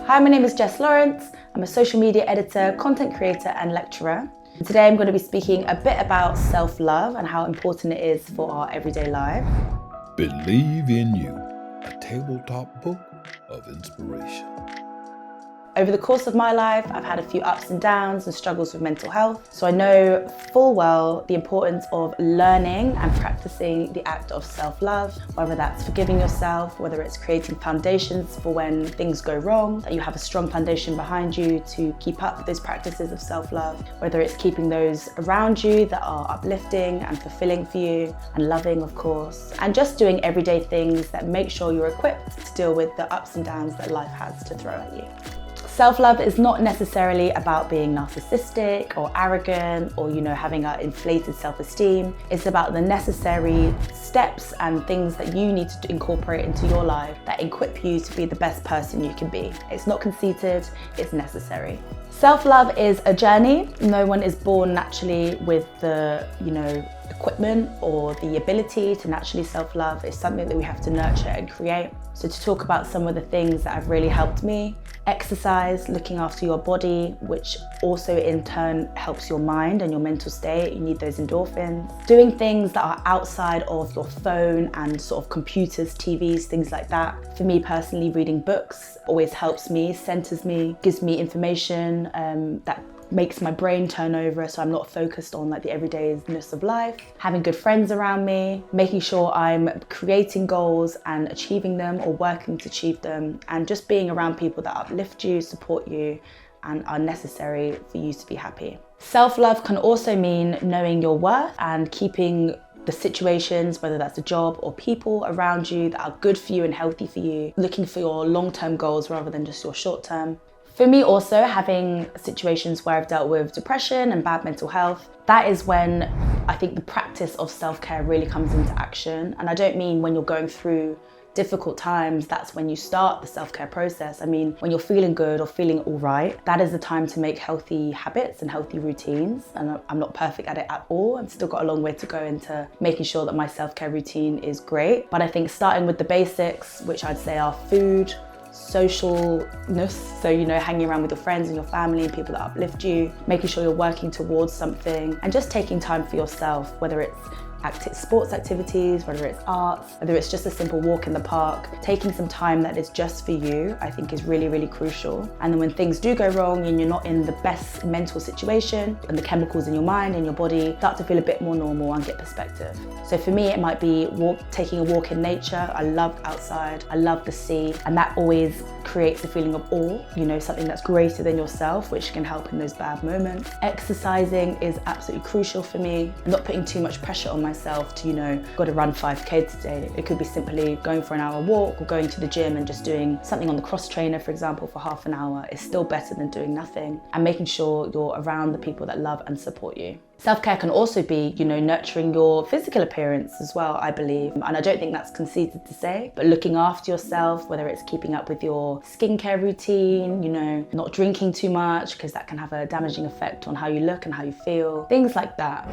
Hi, my name is Jess Lawrence. I'm a social media editor, content creator and lecturer. Today I'm going to be speaking a bit about self-love and how important it is for our everyday life. Believe in You, a tabletop book of inspiration. Over the course of my life, I've had a few ups and downs and struggles with mental health. So I know full well the importance of learning and practicing the act of self-love, whether that's forgiving yourself, whether it's creating foundations for when things go wrong, that you have a strong foundation behind you to keep up with those practices of self-love, whether it's keeping those around you that are uplifting and fulfilling for you and loving, of course, and just doing everyday things that make sure you're equipped to deal with the ups and downs that life has to throw at you. Self-love is not necessarily about being narcissistic or arrogant or, having an inflated self-esteem. It's about the necessary steps and things that you need to incorporate into your life that equip you to be the best person you can be. It's not conceited, it's necessary. Self-love is a journey. No one is born naturally with the, equipment or the ability to naturally self-love. It's something that we have to nurture and create. So to talk about some of the things that have really helped me: exercise, looking after your body, which also in turn helps your mind and your mental state. You need those endorphins. Doing things that are outside of your phone and sort of computers, TVs, things like that. For me personally, reading books always helps me, centers me, gives me information that makes my brain turn over so I'm not focused on the everydayness of life. Having good friends around me, making sure I'm creating goals and achieving them or working to achieve them, and just being around people that uplift you, support you, and are necessary for you to be happy. Self-love can also mean knowing your worth and keeping the situations, whether that's a job or people around you that are good for you and healthy for you, looking for your long-term goals rather than just your short-term. For me also, having situations where I've dealt with depression and bad mental health, that is when I think the practice of self-care really comes into action. And I don't mean when you're going through difficult times, that's when you start the self-care process. I mean, when you're feeling good or feeling all right, that is the time to make healthy habits and healthy routines. And I'm not perfect at it at all. I've still got a long way to go into making sure that my self-care routine is great. But I think starting with the basics, which I'd say are food, socialness, so hanging around with your friends and your family and people that uplift you, making sure you're working towards something, and just taking time for yourself, whether it's sports activities, whether it's arts, whether it's just a simple walk in the park. Taking some time that is just for you, I think, is really, really crucial. And then when things do go wrong and you're not in the best mental situation and the chemicals in your mind and your body start to feel a bit more normal and get perspective. So for me, it might be taking a walk in nature. I love outside, I love the sea, and that always creates a feeling of awe, something that's greater than yourself, which can help in those bad moments. Exercising is absolutely crucial for me. I'm not putting too much pressure on myself to, got to run 5K today. It could be simply going for an hour walk or going to the gym and just doing something on the cross trainer, for example, for half an hour. Is still better than doing nothing, and making sure you're around the people that love and support you. Self-care can also be, nurturing your physical appearance as well, I believe. And I don't think that's conceited to say, but looking after yourself, whether it's keeping up with your skincare routine, not drinking too much, because that can have a damaging effect on how you look and how you feel, things like that.